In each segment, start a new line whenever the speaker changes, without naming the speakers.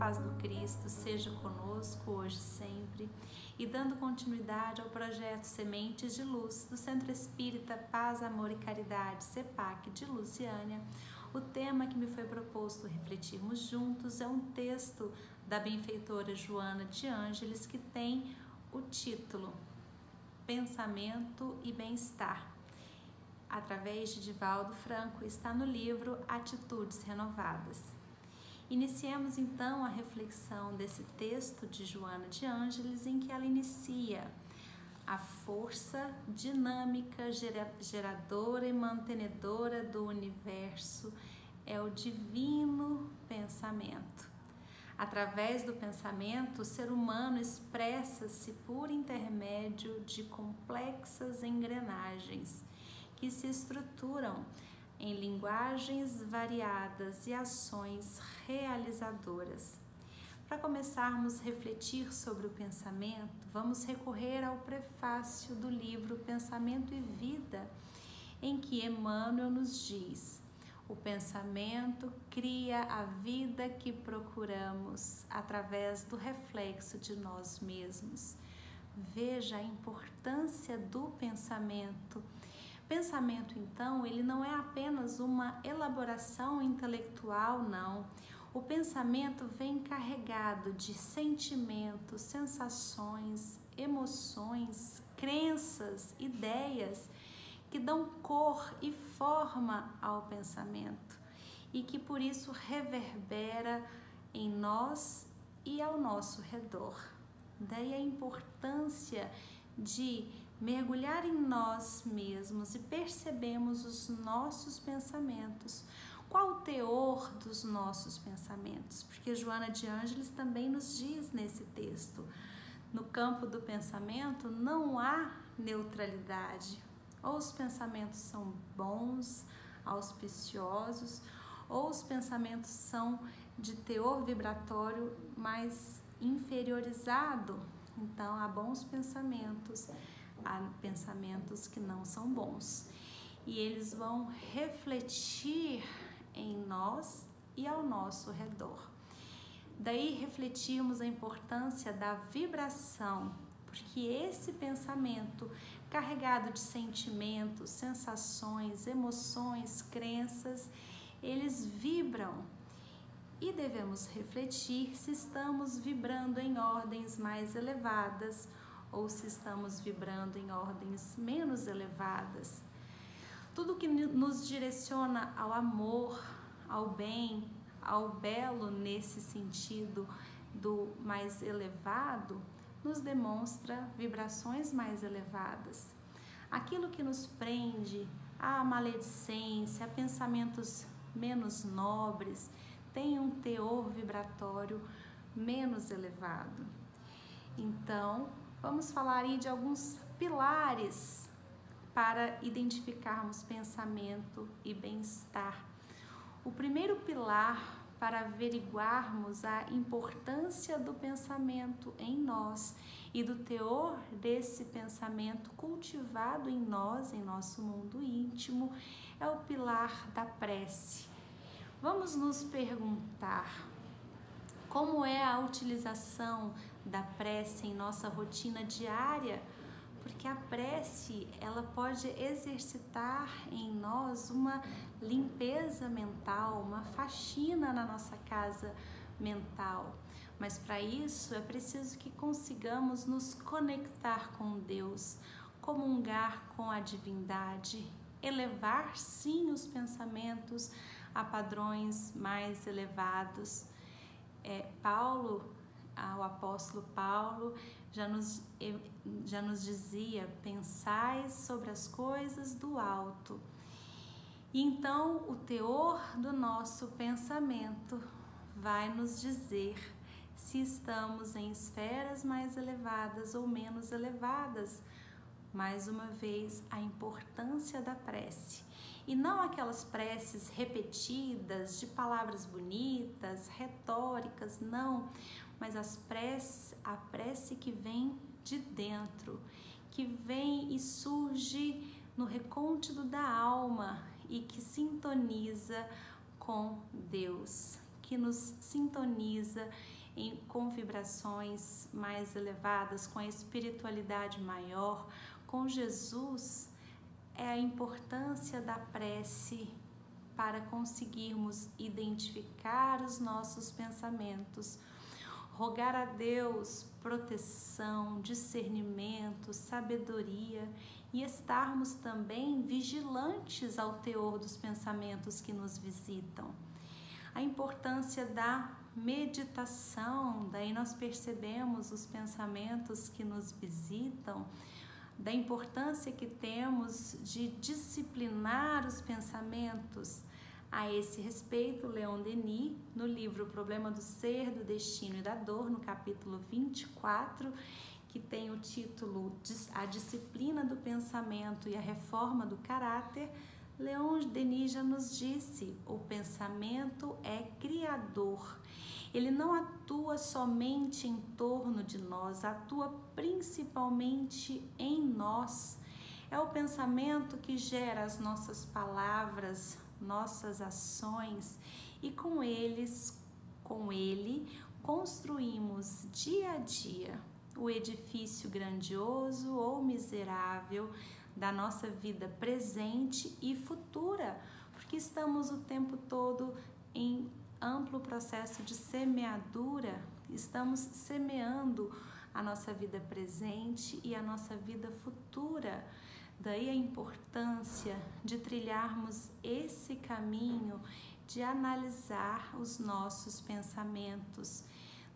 paz do Cristo seja conosco hoje e sempre, e dando continuidade ao projeto Sementes de Luz do Centro Espírita Paz, Amor e Caridade, CEPAC de Lusiânia, o tema que me foi proposto refletirmos juntos é um texto da benfeitora Joana de Ângeles que tem o título Pensamento e Bem-Estar, através de Divaldo Franco, está no livro Atitudes Renovadas. Iniciemos então a reflexão desse texto de Joana de Ângeles, em que ela inicia: a força dinâmica, geradora e mantenedora do universo é o divino pensamento. Através do pensamento, o ser humano expressa-se por intermédio de complexas engrenagens que se estruturam em linguagens variadas e ações realizadoras. Para começarmos a refletir sobre o pensamento, vamos recorrer ao prefácio do livro Pensamento e Vida, em que Emmanuel nos diz: o pensamento cria a vida que procuramos através do reflexo de nós mesmos. Veja a importância do pensamento. Pensamento, então, ele não é apenas uma elaboração intelectual, não. O pensamento vem carregado de sentimentos, sensações, emoções, crenças, ideias que dão cor e forma ao pensamento e que por isso reverbera em nós e ao nosso redor. Daí a importância de mergulhar em nós mesmos e percebemos os nossos pensamentos. Qual o teor dos nossos pensamentos? Porque Joana de Ângeles também nos diz nesse texto: no campo do pensamento não há neutralidade. Ou os pensamentos são bons, auspiciosos, ou os pensamentos são de teor vibratório mais inferiorizado. Então, há bons pensamentos, há pensamentos que não são bons. E eles vão refletir em nós e ao nosso redor. Daí refletirmos a importância da vibração, porque esse pensamento carregado de sentimentos, sensações, emoções, crenças, eles vibram e devemos refletir se estamos vibrando em ordens mais elevadas ou se estamos vibrando em ordens menos elevadas. Tudo que nos direciona ao amor, ao bem, ao belo nesse sentido do mais elevado, nos demonstra vibrações mais elevadas. Aquilo que nos prende à maledicência, a pensamentos menos nobres, tem um teor vibratório menos elevado. Então, vamos falar aí de alguns pilares para identificarmos pensamento e bem-estar. O primeiro pilar para averiguarmos a importância do pensamento em nós e do teor desse pensamento cultivado em nós, em nosso mundo íntimo, é o pilar da prece. Vamos nos perguntar: como é a utilização da prece em nossa rotina diária? Porque a prece, ela pode exercitar em nós uma limpeza mental, uma faxina na nossa casa mental. Mas para isso é preciso que consigamos nos conectar com Deus, comungar com a divindade, elevar sim os pensamentos a padrões mais elevados. O apóstolo Paulo já nos dizia: pensais sobre as coisas do alto. E então o teor do nosso pensamento vai nos dizer se estamos em esferas mais elevadas ou menos elevadas. Mais uma vez, a importância da prece. E não aquelas preces repetidas, de palavras bonitas, retóricas, não. Mas a prece que vem de dentro, que vem e surge no recôndito da alma e que sintoniza com Deus, que nos sintoniza com vibrações mais elevadas, com a espiritualidade maior, com Jesus, é a importância da prece para conseguirmos identificar os nossos pensamentos, rogar a Deus proteção, discernimento, sabedoria e estarmos também vigilantes ao teor dos pensamentos que nos visitam. A importância da meditação, daí nós percebemos os pensamentos que nos visitam, da importância que temos de disciplinar os pensamentos. A esse respeito, Leon Denis, no livro O Problema do Ser, do Destino e da Dor, no capítulo 24, que tem o título A Disciplina do Pensamento e a Reforma do Caráter, Leon Denis já nos disse: o pensamento é criador. Ele não atua somente em torno de nós, atua principalmente em nós. É o pensamento que gera as nossas palavras, nossas ações, e com ele construímos dia a dia o edifício grandioso ou miserável da nossa vida presente e futura, porque estamos o tempo todo em amplo processo de semeadura, estamos semeando a nossa vida presente e a nossa vida futura. Daí a importância de trilharmos esse caminho, de analisar os nossos pensamentos.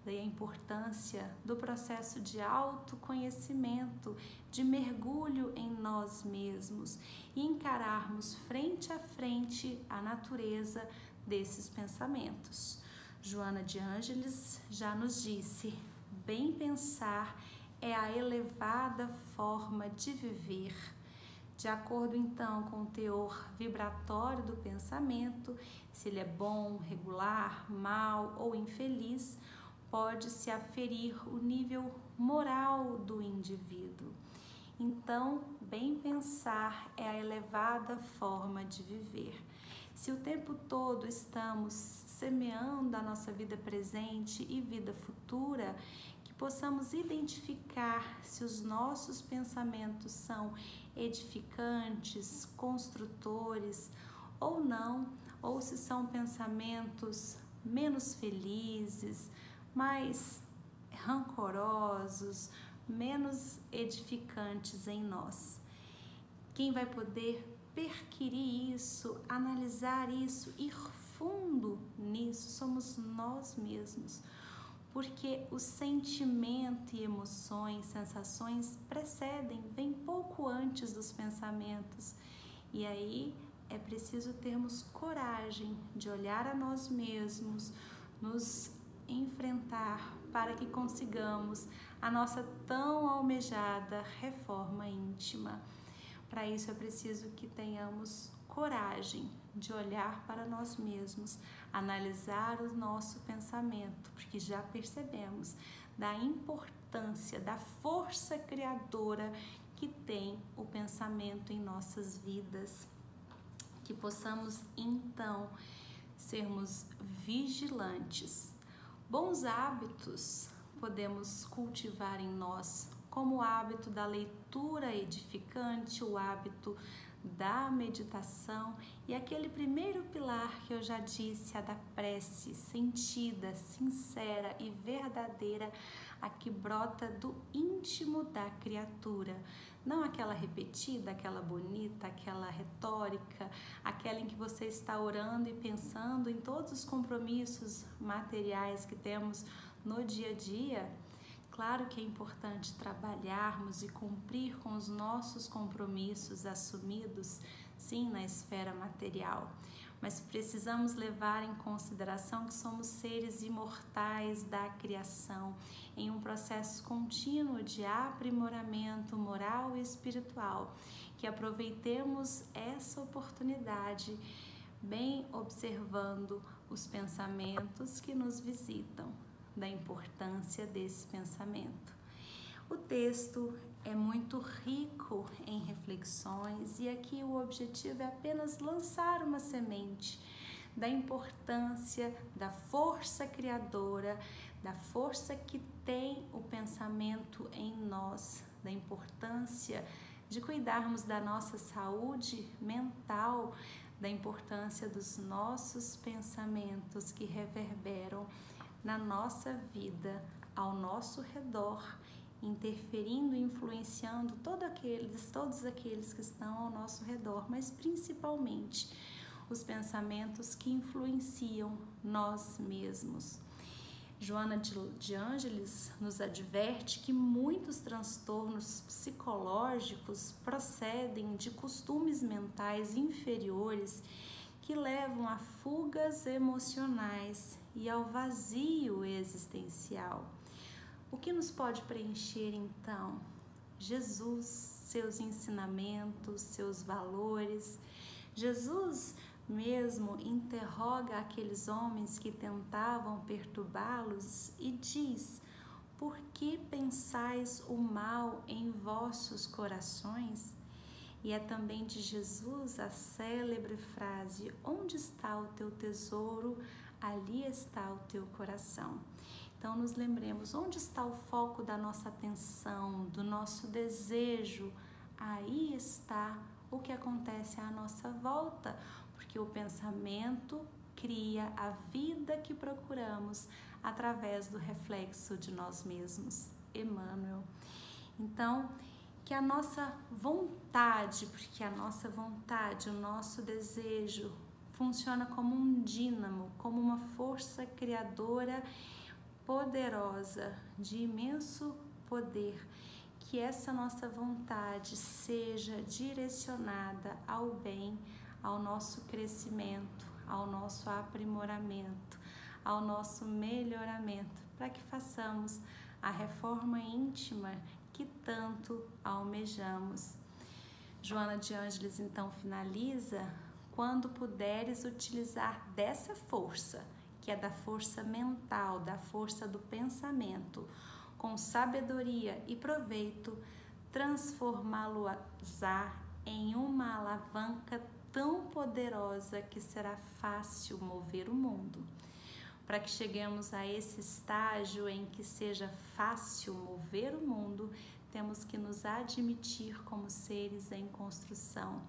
Daí a importância do processo de autoconhecimento, de mergulho em nós mesmos e encararmos frente a frente a natureza desses pensamentos. Joana de Ângeles já nos disse: bem pensar é a elevada forma de viver. De acordo então com o teor vibratório do pensamento, se ele é bom, regular, mau ou infeliz, pode-se aferir o nível moral do indivíduo. Então, bem pensar é a elevada forma de viver. Se o tempo todo estamos semeando a nossa vida presente e vida futura, que possamos identificar se os nossos pensamentos são edificantes, construtores ou não, ou se são pensamentos menos felizes, mais rancorosos, menos edificantes em nós. Quem vai poder perquirir isso, analisar isso, ir fundo nisso, somos nós mesmos, porque o sentimento e emoções, sensações precedem, vêm pouco antes dos pensamentos, e aí é preciso termos coragem de olhar a nós mesmos, nos enfrentar para que consigamos a nossa tão almejada reforma íntima. Para isso é preciso que tenhamos coragem de olhar para nós mesmos, analisar o nosso pensamento, porque já percebemos da importância, da força criadora que tem o pensamento em nossas vidas. Que possamos então sermos vigilantes. Bons hábitos podemos cultivar em nós, como o hábito da leitura edificante, o hábito da meditação e aquele primeiro pilar que eu já disse, a da prece sentida, sincera e verdadeira, a que brota do íntimo da criatura. Não aquela repetida, aquela bonita, aquela retórica, aquela em que você está orando e pensando em todos os compromissos materiais que temos no dia a dia. Claro que é importante trabalharmos e cumprir com os nossos compromissos assumidos, sim, na esfera material, mas precisamos levar em consideração que somos seres imortais da criação, em um processo contínuo de aprimoramento moral e espiritual, que aproveitemos essa oportunidade, bem observando os pensamentos que nos visitam, da importância desse pensamento. O texto é muito rico em reflexões e aqui o objetivo é apenas lançar uma semente da importância da força criadora, da força que tem o pensamento em nós, da importância de cuidarmos da nossa saúde mental, da importância dos nossos pensamentos que reverberam na nossa vida, ao nosso redor, interferindo, influenciando todos aqueles que estão ao nosso redor, mas principalmente os pensamentos que influenciam nós mesmos. Joana de Ângeles nos adverte que muitos transtornos psicológicos procedem de costumes mentais inferiores que levam a fugas emocionais e ao vazio existencial. O que nos pode preencher então? Jesus, seus ensinamentos, seus valores. Jesus mesmo interroga aqueles homens que tentavam perturbá-los e diz: por que pensais o mal em vossos corações? E é também de Jesus a célebre frase: onde está o teu tesouro, ali está o teu coração. Então nos lembremos, onde está o foco da nossa atenção, do nosso desejo, aí está o que acontece à nossa volta, porque o pensamento cria a vida que procuramos através do reflexo de nós mesmos. Emmanuel. Então, que a nossa vontade, porque a nossa vontade, o nosso desejo funciona como um dínamo, como uma força criadora poderosa, de imenso poder, que essa nossa vontade seja direcionada ao bem, ao nosso crescimento, ao nosso aprimoramento, ao nosso melhoramento, para que façamos a reforma íntima que tanto almejamos. Joana de Ângeles então finaliza: quando puderes utilizar dessa força, que é da força mental, da força do pensamento, com sabedoria e proveito, transformá-lo-á em uma alavanca tão poderosa que será fácil mover o mundo. Para que cheguemos a esse estágio em que seja fácil mover o mundo, temos que nos admitir como seres em construção,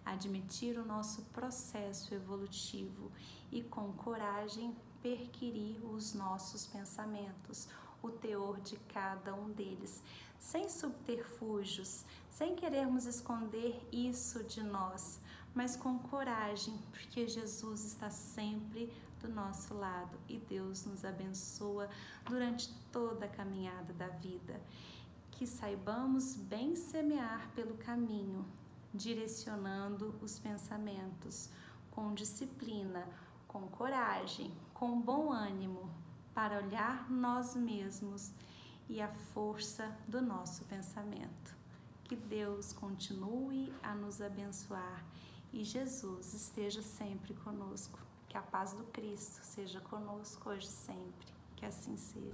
admitir o nosso processo evolutivo e, com coragem, perquirir os nossos pensamentos, o teor de cada um deles, sem subterfúgios, sem querermos esconder isso de nós, mas com coragem, porque Jesus está sempre do nosso lado e Deus nos abençoa durante toda a caminhada da vida. Que saibamos bem semear pelo caminho, direcionando os pensamentos com disciplina, com coragem, com bom ânimo, para olhar nós mesmos e a força do nosso pensamento. Que Deus continue a nos abençoar e Jesus esteja sempre conosco. Que a paz do Cristo seja conosco hoje e sempre. Que assim seja.